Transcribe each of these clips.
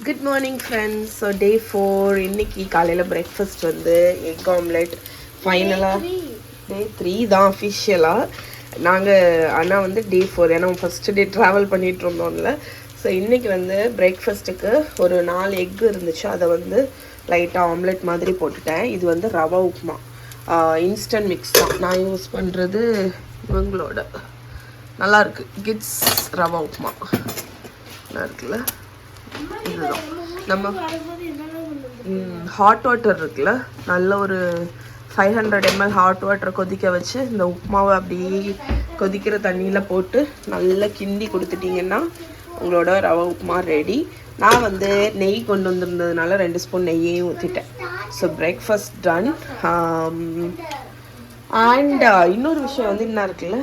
Good morning friends. So day 4 இன்னைக்கு காலையில் breakfast வந்து எக் ஆம்லெட். ஃபைனலாக டே 3 தான் அஃபிஷியலாக. நாங்கள் ஆனால் வந்து டே 4 ஏன்னா ஃபஸ்ட்டு டே ட்ராவல் பண்ணிகிட்டு இருந்தோம்ல. ஸோ இன்றைக்கி வந்து பிரேக்ஃபாஸ்ட்டுக்கு ஒரு 4 எக் இருந்துச்சு. அதை வந்து லைட்டாக ஆம்லெட் மாதிரி போட்டுட்டேன். இது வந்து ரவா உப்புமா, இன்ஸ்டன்ட் மிக்ஸ் தான் நான் யூஸ் பண்ணுறது. இவங்களோட நல்லாயிருக்கு, கிட்ஸ் ரவா உப்புமா நல்லா இருக்குல்ல. இதுதான் நம்ம ஹாட் வாட்டர் இருக்குல்ல, நல்ல ஒரு 500 ml ஹாட் வாட்டரை கொதிக்க வச்சு இந்த உப்புமாவை அப்படியே கொதிக்கிற தண்ணியில் போட்டு நல்லா கிண்டி கொடுத்துட்டிங்கன்னா உங்களோட ரவா உப்புமா ரெடி. நான் வந்து நெய் கொண்டு வந்திருந்ததுனால 2 ஸ்பூன் நெய்யையும் ஊற்றிட்டேன். So breakfast ton. அண்ட் இன்னொரு விஷயம் வந்து என்ன இருக்குல்ல,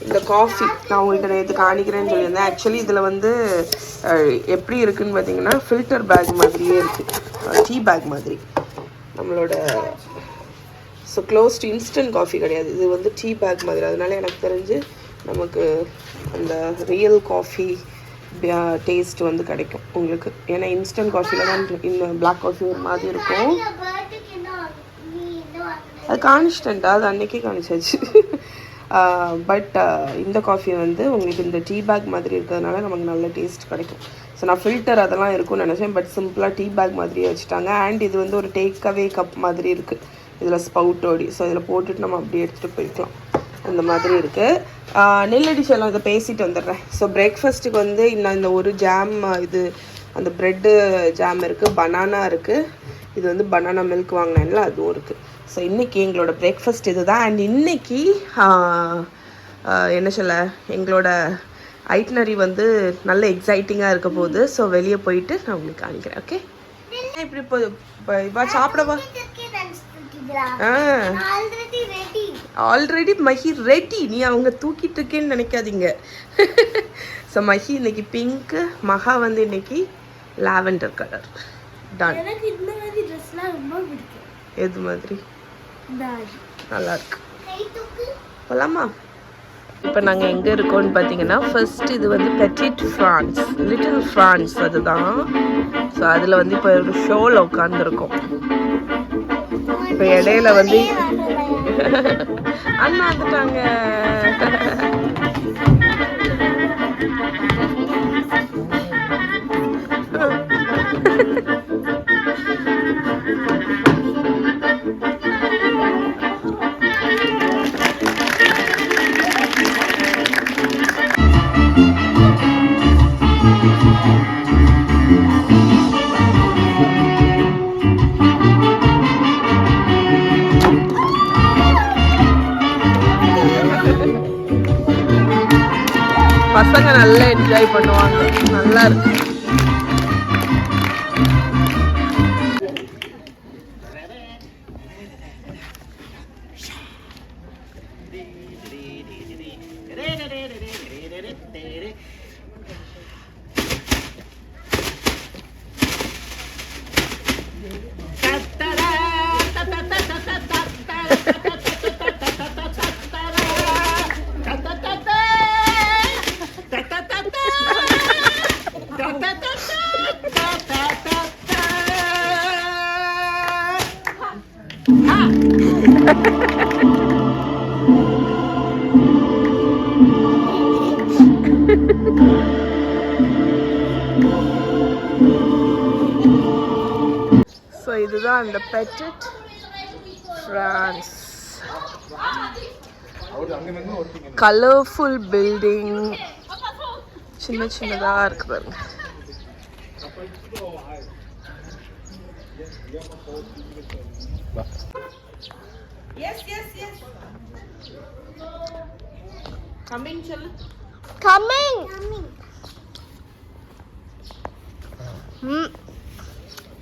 இந்த காஃபி நான் உங்கள்கிட்ட நேற்று காணிக்கிறேன்னு சொல்லியிருந்தேன். ஆக்சுவலி இதில் வந்து எப்படி இருக்குதுன்னு பார்த்தீங்கன்னா ஃபில்டர் பேக் மாதிரியே இருக்குது, டீ பேக் மாதிரி நம்மளோட. So close to instant coffee கிடையாது, இது வந்து டீ பேக் மாதிரி. அதனால எனக்கு தெரிஞ்சு நமக்கு அந்த ரியல் காஃபி டேஸ்ட் வந்து கிடைக்கும் உங்களுக்கு. ஏன்னா இன்ஸ்டன்ட் காஃபியில் தான் இந்த பிளாக் காஃபி ஒரு மாதிரி இருக்கும். அது காணிச்சிட்டேன்டா, அது அன்றைக்கே காணிச்சாச்சு. பட் இந்த காஃபி வந்து உங்களுக்கு இந்த டீ பேக் மாதிரி இருக்கிறதுனால நமக்கு நல்ல டேஸ்ட் கிடைக்கும். ஸோ நான் ஃபில்டர் அதெல்லாம் இருக்கும்னு நினச்சேன், பட் சிம்பிளாக டீ பேக் மாதிரியே வச்சுட்டாங்க. அண்ட் இது வந்து ஒரு டேக்அவே கப் மாதிரி இருக்குது, இதில் ஸ்பவுட்டோடி. ஸோ இதில் போட்டுட்டு நம்ம அப்படியே எடுத்துகிட்டு போய்க்கலாம், அந்த மாதிரி இருக்குது. நெல்லடிச்சு எல்லாம் இதை பேசிட்டு வந்துடுறேன். ஸோ பிரேக்ஃபாஸ்ட்டுக்கு வந்து இன்னும் இந்த ஒரு ஜாம், இது அந்த ப்ரெட்டு ஜாம் இருக்குது, பனானா இருக்குது, இது வந்து பனானா மில்க் வாங்கினேன்ல அதுவும் இருக்குது. ஸோ இன்றைக்கி எங்களோட பிரேக்ஃபாஸ்ட் இது தான். அண்ட் இன்றைக்கி என்ன சொல்ல, எங்களோட ஐட்னரி வந்து நல்ல எக்ஸைட்டிங்காக இருக்க போகுது. ஸோ வெளியே போயிட்டு நான் உங்களுக்கு காணிக்கிறேன். ஓகே, இப்படி இப்போ சாப்பிடவா? Already Mahi ready. நீ அவங்க தூக்கிட்டு இருக்கேன்னு நினைக்காதீங்க. ஸோ மஹி இன்னைக்கு பிங்க்கு, மகா வந்து இன்னைக்கு லாவெண்டர் கலர். டன். எது மாதிரி நல்லா இருக்கு, போலாமா? இப்போ நாங்கள் எங்கே இருக்கோம்னு பார்த்தீங்கன்னா, ஃபர்ஸ்ட் இது வந்து பெட்டிட் ஃப்ரான்ஸ், லிட்டில் ஃப்ரான்ஸ் அதுதான். ஸோ அதில் வந்து இப்போ ஒரு ஷோவில் உட்காந்துருக்கோம். இப்போ இடையில வந்து அண்ணா வந்துட்டாங்க. பசங்க நல்லா என்ஜாய் பண்ணுவாங்க, நல்லா இருக்கு. ஸோ இதுதான் அந்த பெட்டிட் ஃப்ரான்ஸ். கலர்ஃபுல் பில்டிங், சின்ன சின்னதாக இருக்கு பாருங்க. Yes, yes, yes. Coming, chalo. Coming.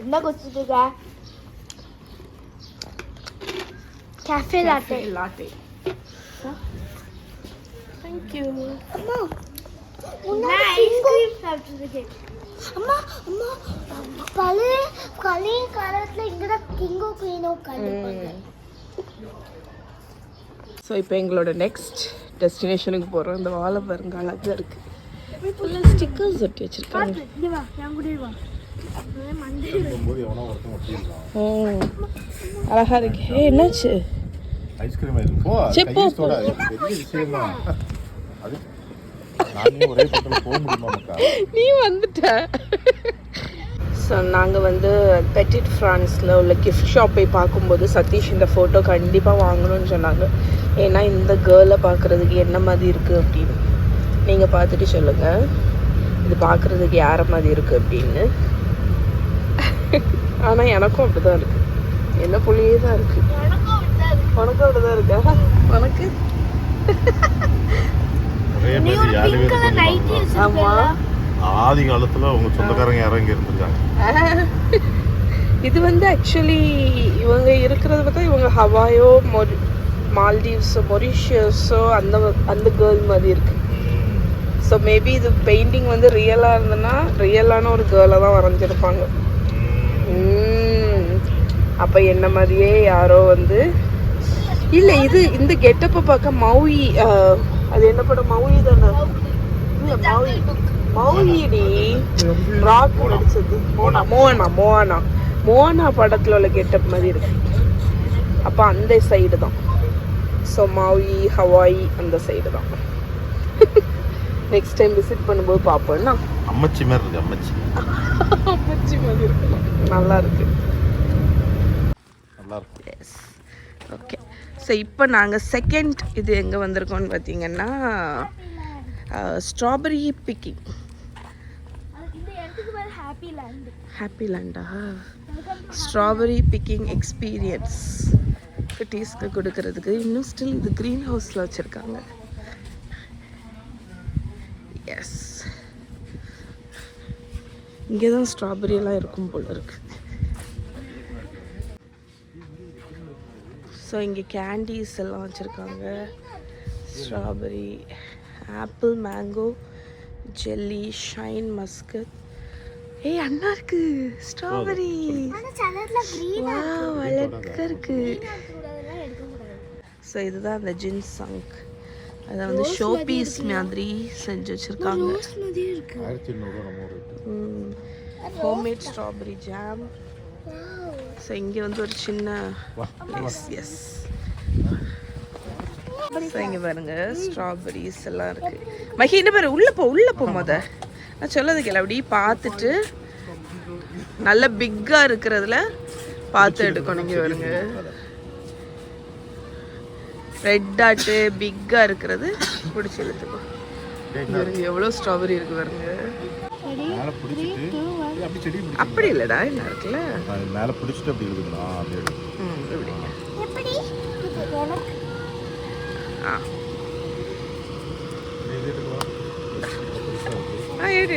என்ன குடிச்சிட்டீங்க? cafe latte. Thank you. அம்மா, உன்ன ஐஸ்கிரீம் சாப்பிட்டுருக்கேன். அம்மா அம்மா பழைய காலத்துல இங்கட கிங்கோ குயினோ கண்டு. ஸோ இப்போ எங்களோட நெக்ஸ்ட் டெஸ்டினேஷனுக்கு போகிறோம். இந்த வாழை பாருங்க அழகாக இருக்குது. ஸ்டிக்கர்ஸ் ஒட்டி வச்சிருக்காங்க. ஓ அழகா இருக்கு. என்னாச்சு? ஐஸ்கிரீம் போ சரி, போ, போ. பெரிய விஷயமா அது நானே ஒரே பக்கத்துல போக முடியுமா மக்கா? நீ வந்துட்ட. ஸோ நாங்கள் வந்து பெட்டிட் ஃப்ரான்ஸில் உள்ள கிஃப்ட் ஷாப் போய் பார்க்கும்போது சதீஷ் இந்த ஃபோட்டோ கண்டிப்பாக வாங்கணும்னு சொன்னாங்க. ஏன்னா இந்த கேர்ளை பார்க்குறதுக்கு என்ன மாதிரி இருக்குது அப்படின்னு நீங்கள் பார்த்துட்டு சொல்லுங்கள், இது பார்க்குறதுக்கு யாரை மாதிரி இருக்குது அப்படின்னு. ஆனால் எனக்கும் அப்படி தான் இருக்குது, என்ன புள்ளியே தான் இருக்குது. உனக்கும் அப்படி தான் இருக்கா? உனக்கு ஒரே மாதிரி 7 பேர். ஆமாம், ஆதி காலத்துல உங்க சொந்தக்காரங்க யாரும் இங்க இருந்திருக்காங்க. இது வந்து ஆக்சுவலி இவங்க இருக்கிறத பார்த்தா இவங்க ஹவாயோ மால்டீவ்ஸோ மொரிஷியஸோ அந்த அந்த கேர்ள் மாதிரி இருக்கு. ஸோ மேபி இது பெயிண்டிங் வந்து ரியலாக இருந்ததுன்னா ரியலான ஒரு கேர்ளை தான் வரைஞ்சிருப்பாங்க. அப்போ என்ன மாதிரியே யாரோ வந்து இல்லை, இது இந்த கெட்டப்பை பார்க்க மௌயி, அது என்ன படம்? மௌயி தானே? இல்லை மௌயி, மௌயிடி ராக் நடிச்சது. மோனா படத்தில் உள்ள கெட்டப் மாதிரி இருக்கு. அப்போ அந்த சைடு தான். ஸோ மௌயி ஹவாய் அந்த சைடு தான். நெக்ஸ்ட் டைம் விசிட் பண்ணும்போது பார்ப்போம்னா அம்மச்சி மாதிரி இருக்கு. அம்மச்சி மாதிரி இருக்கலாம். நல்லா இருக்கு. நல்லா இருக்கு. S, okay. ஸோ இப்போ நாங்கள் செகண்ட் இது எங்கே வந்திருக்கோம்னு பார்த்தீங்கன்னா ஸ்ட்ராபெரி பிக்கிங். ஹாப்பி லேண்டா? ஸ்ட்ராபெரி பிக்கிங் எக்ஸ்பீரியன்ஸ் குட்டீஸ்க்கு கொடுக்கறதுக்கு. இன்னும் ஸ்டில் இது க்ரீன் ஹவுஸில் வச்சுருக்காங்க. எஸ், இங்கே தான் ஸ்ட்ராபெரியெல்லாம் இருக்கும் போல இருக்கு. ஸோ இங்கே கேண்டீஸ் எல்லாம் வச்சுருக்காங்க. Strawberry, apple, mango, jelly, shine Muscat. ஏய் அண்ணா இருக்கு ஸ்ட்ராபெரி. வாவ், அழகா இருக்கு. ஸோ இதுதான் அந்த ஜின்சங். அதை வந்து ஷோ பீஸ் மாதிரி செஞ்சு வச்சுருக்காங்க. 1200 ஹோம்மேட் ஸ்ட்ராபெரி ஜாம். ஸோ இங்கே வந்து ஒரு சின்ன எஸ் ஸோ இங்கே பாருங்க ஸ்ட்ராபெரிஸ் எல்லாம் இருக்கு. மகி என்ன பாரு, உள்ள போ முத. நான் சொல்லது கேள, அப்படி பார்த்துட்டு நல்ல பிக்கா இருக்கிறதுல பார்த்து எடுக்கணும். இங்கே வருங்க, ரெட் ஆட்டு பிக்கா இருக்கிறது பிடிச்சி எடுத்துக்கோ. எவ்வளோ ஸ்ட்ராபெரி இருக்கு பாருங்க. அப்படி இல்லடா, என்ன இருக்குல்ல மேல பிடிச்சிட்டு அப்படி இருக்குங்களா? இப்படி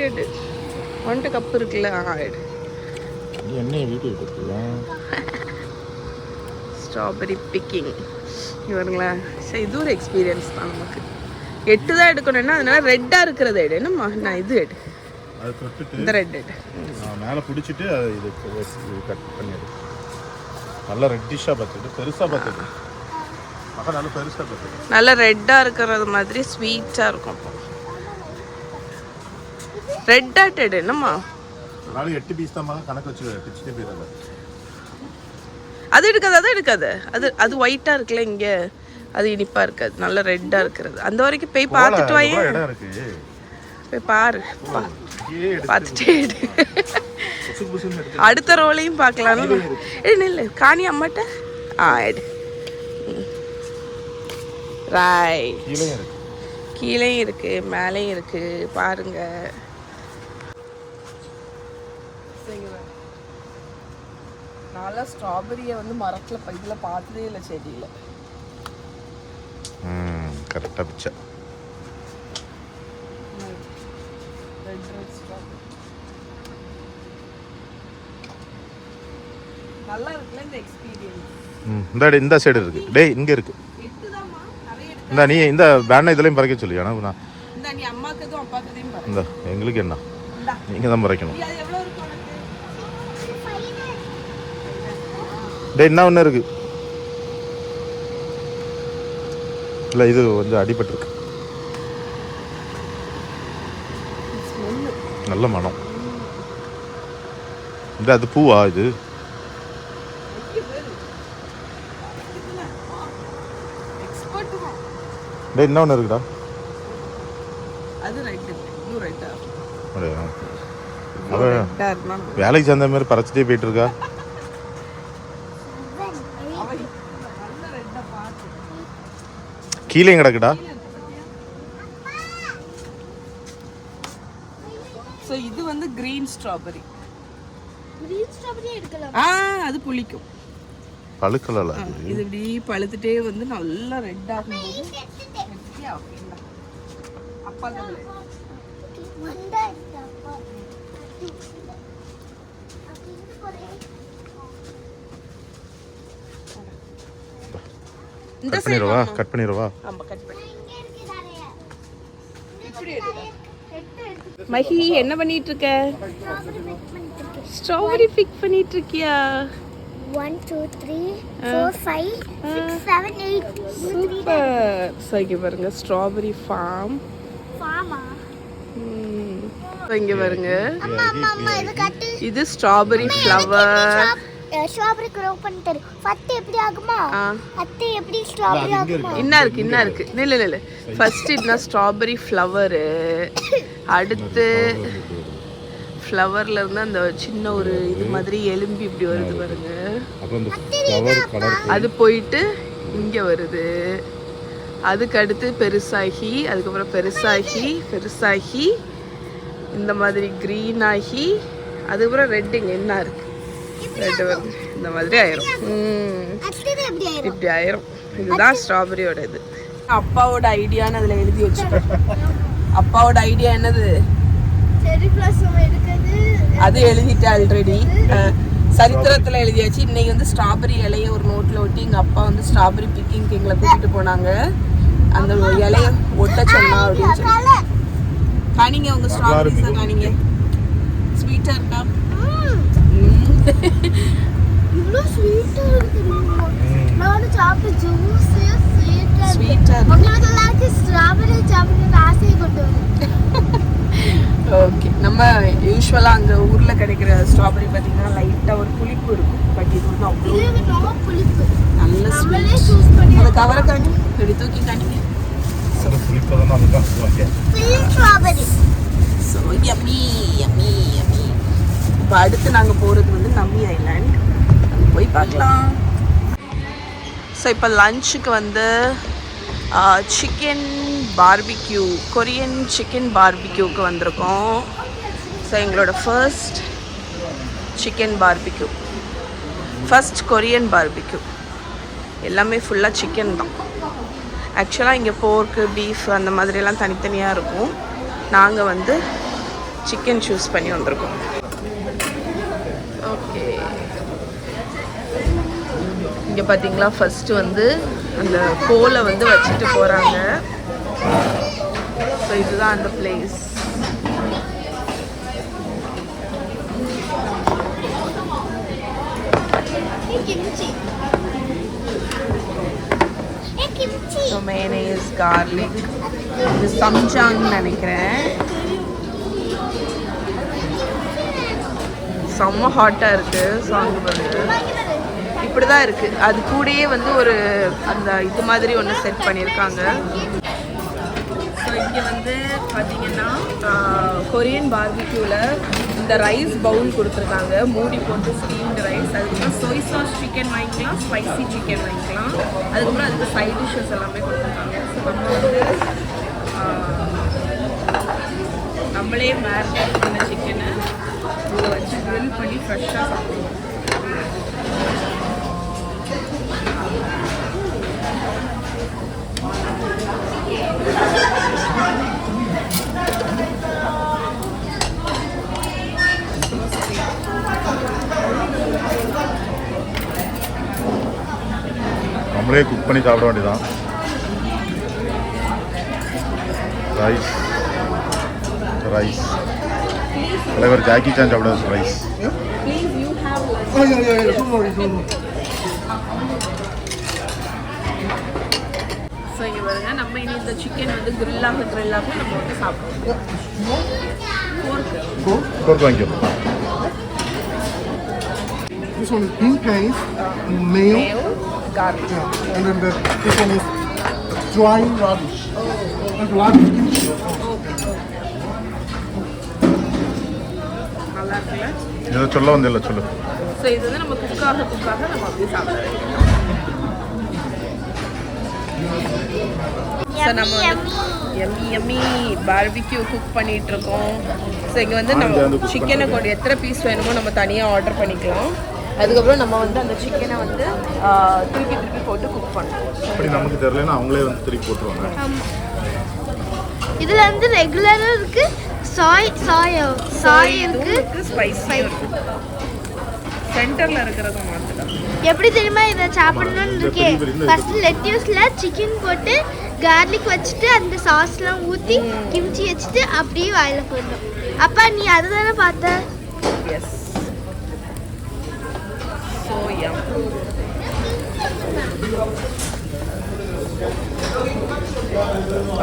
எடு 1 கப் இருக்குல்ல. எடு. என்ன வீடியோ எடுத்துக்கியா? ஸ்ட்ராபெரி பிக்கிங் இவருங்களா. சரி, இது ஒரு எக்ஸ்பீரியன்ஸ் தான் நமக்கு. 8 தான் எடுக்கணும்னா அதனால ரெட்டாக இருக்கிறத எடு. என்னம்மா நான் இது எடு, அது தொட்டுட்டு இந்த ரெட் எடு. மேலே பிடிச்சிட்டு இது கட் பண்ணிடு. நல்லா ரெட்டிஷாக பார்த்துட்டு பெருசாக பார்த்துட்டு மக்கள் நல்லா பெருசாக பார்த்துட்டு நல்லா ரெட்டாக இருக்கிறது மாதிரி ஸ்வீட்டாக இருக்கும். அப்போ ரெட்டாக எடு. என்னம்மா நாளைக்கு 8 பீஸ் தான் கணக்கு வச்சு பிச்சுட்டே போயிடாது. அது எடுக்காது. அது ஒயிட்டாக இருக்குல்ல இங்கே, அது இனிப்பாக இருக்காது. நல்லா ரெட்டாக இருக்கிறது. அந்த வரைக்கும் போய் பார்த்துட்டு வாயே. இடம் இருக்கு, போய் பாரு, பார்த்துட்டே அடுத்த ரோலையும் பார்க்கலாம். இல்லை காணி அம்மாட்ட எடு. ரைட், கீழேயும் இருக்கு மேலேயும் இருக்கு பாருங்க. நான்லாம் ஸ்ட்ராபெரியை வந்து மரத்தில் இதில் பார்த்ததே இல்லை, செடியில். கரெக்டாக பிச்சை. நல்லா இருக்குல்ல இந்த எக்ஸ்பீரியன்ஸ். இந்த சைடு இருக்கு. டேய் இங்கே இருக்கு. இந்த நீ இந்த பேனை இதுலையும் பறக்க சொல்லி. ஆனால் நான் நீ அம்மாக்கதும் அப்பாக்கதையும் பாரு. இந்த எங்களுக்கு என்ன, நீங்கள் தான் பறக்கணும். டேய் என்ன ஒன்று இருக்கு. இல்லை இது கொஞ்சம் அடிபட்டுருக்கு. நல்ல மனம். இல்லை அது பூவா இது? இன்னொன்று இருக்குடா. அது ரைட்டு, இது ரைட்டா? அப்படியா? வேலைக்கு சேர்ந்த மாதிரி பறச்சிட்டே போயிட்டு இருக்கா. கீழே கிடக்குடா. ஸோ இது வந்து கிரீன் ஸ்ட்ராபெரி. கிரீன் ஸ்ட்ராபெரி எடுக்கலாம். அது புளிக்கும். பழுக்கல. இது இப்படி பழுத்துட்டே வந்து நல்லா ரெட் ஆகும்போது அப்பா தான் கட் பண்ணிடுவா. ஆமா, கட் பண்ணி. மஹி என்ன பண்ணிட்டு இருக்க? ஸ்ட்ராபெரி பிக் பண்ணிட்டு இருக்கியா? 1 2 3 4 5 6 7 8 சூப்பர். சரி பாருங்க, ஸ்ட்ராபெரி ஃபார்ம். ஃபார்மா? இங்க பாருங்க, அம்மா அம்மா அம்மா இது கட்டு. இது ஸ்ட்ராபெரி ஃப்ளவர். ஸ்ட்ராபெரி க்ரோ பண்ணிட்டாரு. பத்து எப்படி ஆகுமா? அத்தை எப்படி ஸ்ட்ராபெரி ஆகுமா? இன்ன இருக்கு நில்லு. ஃபர்ஸ்ட் இதுனா ஸ்ட்ராபெரி ஃப்ளவர். அடுத்து ஃப்ளவர்ல இருந்து அந்த சின்ன ஒரு இது மாதிரி எலும்பி இப்படி வருது பாருங்க. அது போயிட்டு இங்க வருது. அதுக்கு அடுத்து பெருசாகி, அதுக்கப்புறம் பெருசாகி இந்த மாதிரி கிரீன் ஆகி, அதுக்கப்புறம் ரெட் இங்க என்ன இருக்கு, ரெட் வருது. இந்த மாதிரி ஆயிரும். இப்படி ஆயிரும். இதுதான் ஸ்ட்ராபெரியோட இது. அப்பாவோட ஐடியான்னு அதில் எழுதி வச்சுக்கோ. அப்பாவோட ஐடியா என்னது? அது எழுதிட்டு ஆல்ரெடி சரித்திரத்தில் எழுதியாச்சு. இன்னைக்கு வந்து ஸ்ட்ராபெரி இலைய ஒரு நோட்டில் ஒட்டி எங்கள் அப்பா வந்து ஸ்ட்ராபெரி பிக்கிங் எங்களை கூட்டிட்டு போனாங்க. அந்த இலைய ஒட்ட சொன்னா அப்படின்னு சொல்லி காணிங்க. உங்க ஸ்ட்ராபெரிஸை காணிங்க. ஸ்வீட்டா இருக்கா? இவ்ளோ ஸ்வீட்டா இருக்கு. நானும் சாப்பிட்ட ஜூஸ் ஸ்வீட்டா இருக்கு. உங்களுக்கு எல்லாருக்கும் ஸ்ட்ராபெரி சாப்பிடணும்னு ஆசை கொண்டு வரும். ஓகே, நம்ம யூஸ்வலாக அங்கே ஊரில் கிடைக்கிற ஸ்ட்ராபெரி பார்த்தீங்கன்னா லைட்டாக ஒரு புளிப்பு இருக்கும். பட் இது வந்து அவ்வளோ புளிப்பு, நல்ல ஸ்வீட். அதை கவரை காட்டி இப்படி தூக்கி காட்டிங்க. Strawberry so yummy. இப்போ அடுத்து நாங்கள் போகிறது வந்து நம்மி ஐலாண்ட். போய் பார்க்கலாம். ஸோ இப்போ லஞ்சுக்கு வந்து சிக்கன் பார்பிக்யூ, கொரியன் சிக்கன் பார்பிக்யூக்கு வந்திருக்கோம். ஸோ எங்களோட first chicken barbecue, first Korean barbecue. எல்லாமே ஃபுல்லாக சிக்கன் தான். ஆக்சுவலாக இங்கே போர்க்கு, பீஃப் அந்த மாதிரிலாம் தனித்தனியாக இருக்கும். நாங்கள் வந்து சிக்கன் சூஸ் பண்ணி வந்திருக்கோம். ஓகே, இங்கே பார்த்தீங்களா ஃபஸ்ட்டு வந்து அந்த கோலை வந்து வச்சுட்டு போகிறாங்க. ஸோ இதுதான் அந்த பிளேஸ். mayonnaise, garlic, இது சம்ஜாங்னு நினைக்கிறேன். செம்ம ஹாட்டாக இருக்குது. ஸோ அங்கே வந்து இப்படி தான் இருக்குது. அது கூடயே வந்து ஒரு அந்த இது மாதிரி ஒன்று செட் பண்ணியிருக்காங்க. ஸோ இங்கே வந்து பார்த்தீங்கன்னா கொரியன் பார்பிக்யூவில் இந்த ரைஸ் பவுல் கொடுத்துருக்காங்க, மூடி போட்டு ஸ்டீம்டு ரைஸ். அதுக்கப்புறம் சோய் சாஸ் சிக்கன் வாங்கிக்கலாம், ஸ்பைசி சிக்கன் வாங்கிக்கலாம். அதுக்கப்புறம் அதுக்கு சைட் டிஷ்ஷஸ் எல்லாமே கொடுத்துருக்காங்க. ஸோ நம்ம வந்து நம்மளே மேரினேட் பண்ண சிக்கனை இதை வச்சு க்ரில் பண்ணி ஃப்ரெஷ்ஷாக சாப்பிடுவோம். நம்மளே குக் பண்ணி சாப்பிட வேண்டியதான். ரைஸ் தலைவர் ஜாக்கி சான் சாப்பிட ரைஸ். ஸோ இங்கே பாருங்க, நம்ம இனி இந்த சிக்கன் வந்து கிரில்லாக நம்ம வந்து சாப்பிடுவோம். Pork வாங்கிக்கோ. This one is bean paste, mayo, garlic. yeah. And then this one is dry radish. Like radish kimchi. நல்லா இருக்குல்ல? ஏதோ சொல்ல வந்தில்ல சொல்லு. ஸோ இது வந்து நம்ம குக்காக நம்ம அப்படியே சாப்பிட வேண்டியது. ஸோ நம்ம எம்மி பார்பிக்யூ குக் பண்ணிட்டு இருக்கோம். ஸோ இங்கே வந்து நம்ம சிக்கனை கொண்டு எத்தனை பீஸ் வேணுமோ நம்ம தனியாக ஆர்டர் பண்ணிக்கலாம். அதுக்கப்புறம் நம்ம வந்து அந்த சிக்கனை வந்து திருப்பி போட்டு குக் பண்ணுவோம். அப்படி நமக்கு தெரியலன்னா அவங்களே வந்து திருப்பி போட்டுருவாங்க. இதுல வந்து ரெகுலரா இருக்கு, சாய் இருக்கு, ஸ்பைசி இருக்கு. சென்டர்ல இருக்கிறத மாத்துறோம். எப்படி தெரியுமா இதை சாப்பிடணும்னு இருக்கே? ஃபர்ஸ்ட் லெட்யூஸ்ல சிக்கன் போட்டு கார்லிக் வச்சுட்டு அந்த சாஸ்லாம் ஊற்றி கிம்ச்சி வச்சுட்டு அப்படியே வாயில போடணும். அப்பா நீ அதுதானே பார்த்த? எஸ். ஸோ யம்.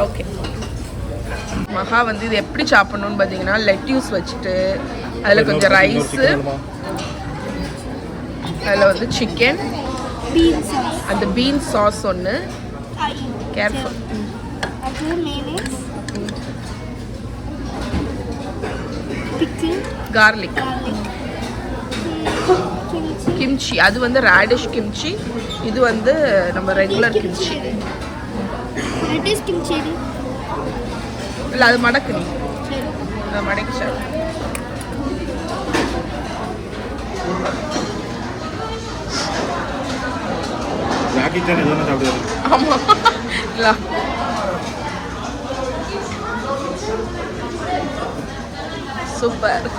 ஓகே. மகா வந்து இது எப்படி சாப்பிடணும்னு பார்த்தீங்கன்னா லெட்யூஸ் வச்சுட்டு அதில் கொஞ்சம் ரைஸு, அதில் வந்து சிக்கன், அந்த பீன் சாஸ் ஒன்று, கேர்ஃபுல், கார்லிக், கிம்ச்சி, அது வந்து ரேடிஷ் கிம்ச்சி, இது வந்து நம்ம ரெகுலர் கிம்ச்சி. இல்லை அது மடக்கு, நீ மடக்கு சார். ஆமாம் இல்லை சூப்பர்.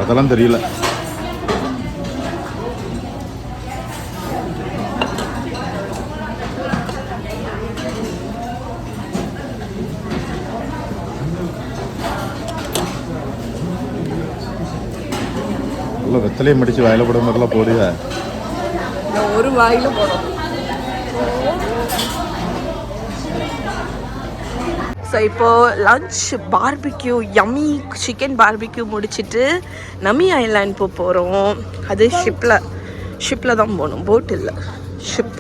அதெல்லாம் தெரியல. நல்லா வெத்தலையை மடிச்சு வாயில போட மாதிரிலாம் போடுங்க. ஒரு வாயில போடும். ஸோ இப்போது lunch barbecue yummy chicken barbecue முடிச்சுட்டு நமி ஐலாண்ட் போகிறோம். அது ஷிப்பில் தான் போகணும், போட் இல்லை, ship,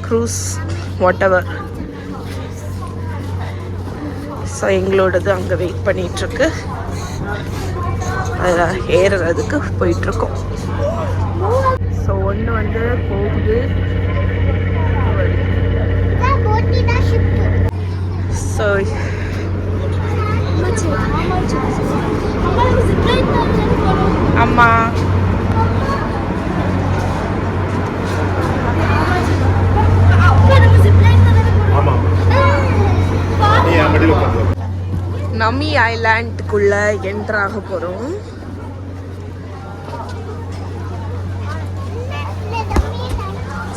cruise, whatever. So எங்களோடது அங்கே வெயிட் பண்ணிகிட்ருக்கு. அதில் ஏறுறதுக்கு போயிட்டுருக்கோம். ஸோ ஒன்று வந்து போகுது. ஸோ அம்மா நமி ஐலாண்டுக்குள்ள என்ட்ராக போகிறோம்.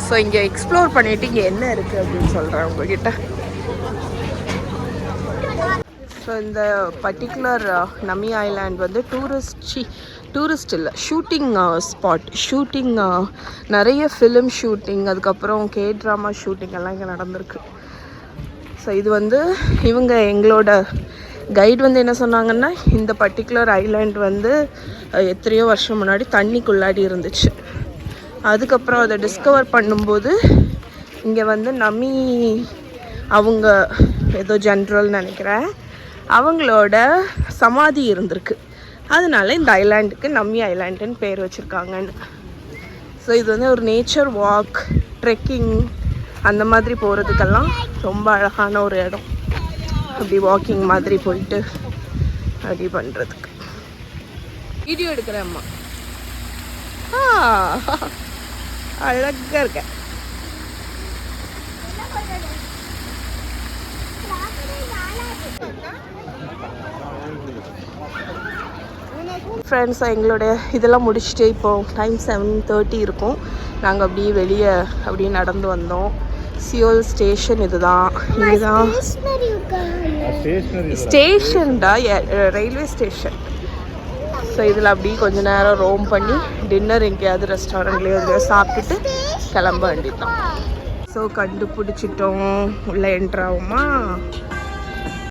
ஸோ இங்கே எக்ஸ்ப்ளோர் பண்ணிவிட்டு இங்கே என்ன இருக்குது அப்படின்னு சொல்கிறேன் உங்ககிட்ட. ஸோ இந்த பர்டிகுலர் நமி ஐலாண்ட் வந்து டூரிஸ்ட் இல்லை, ஷூட்டிங் ஸ்பாட். ஷூட்டிங் நிறைய ஃபிலிம் ஷூட்டிங், அதுக்கப்புறம் ட்ராமா ஷூட்டிங் எல்லாம் இங்கே நடந்திருக்கு. ஸோ இது வந்து இவங்க எங்களோட கைடு வந்து என்ன சொன்னாங்கன்னா, இந்த பர்டிகுலர் ஐலாண்ட் வந்து எத்தனையோ வருஷம் முன்னாடி தண்ணிக்குள்ளாடி இருந்துச்சு. அதுக்கப்புறம் அதை டிஸ்கவர் பண்ணும்போது இங்கே வந்து நமி அவங்க ஏதோ ஜென்ரல்னு நினைக்கிறேன், அவங்களோட சமாதி இருந்திருக்கு. அதனால இந்த ஐலாண்டுக்கு நமி ஐலாண்டுன்னு பேர் வச்சுருக்காங்கன்னு. ஸோ இது வந்து ஒரு நேச்சர் வாக், ட்ரெக்கிங் அந்த மாதிரி போகிறதுக்கெல்லாம் ரொம்ப அழகான ஒரு இடம். அப்படி வாக்கிங் மாதிரி போயிட்டு அப்படி பண்ணுறதுக்கு. வீடியோ எடுக்கிறேன் அம்மா. அழகாக இருக்கேன். ஃப்ரெண்ட்ஸ் எங்களுடைய இதெல்லாம் முடிச்சுட்டு இப்போது டைம் 7:30 இருக்கும். நாங்கள் அப்படியே வெளியே அப்படியே நடந்து வந்தோம். சியோல் ஸ்டேஷன் இதுதான். இங்கே தான் ஸ்டேஷன்டா, ரயில்வே ஸ்டேஷன். ஸோ இதில் அப்படியே கொஞ்ச நேரம் ரோம் பண்ணி டின்னர் எங்கேயாவது ரெஸ்டாரண்ட்லேயோ எதுலையோ சாப்பிட்டுட்டு கிளம்ப வேண்டியதான். ஸோ கண்டுபிடிச்சிட்டோம், உள்ளே என்ட்ராகுமா.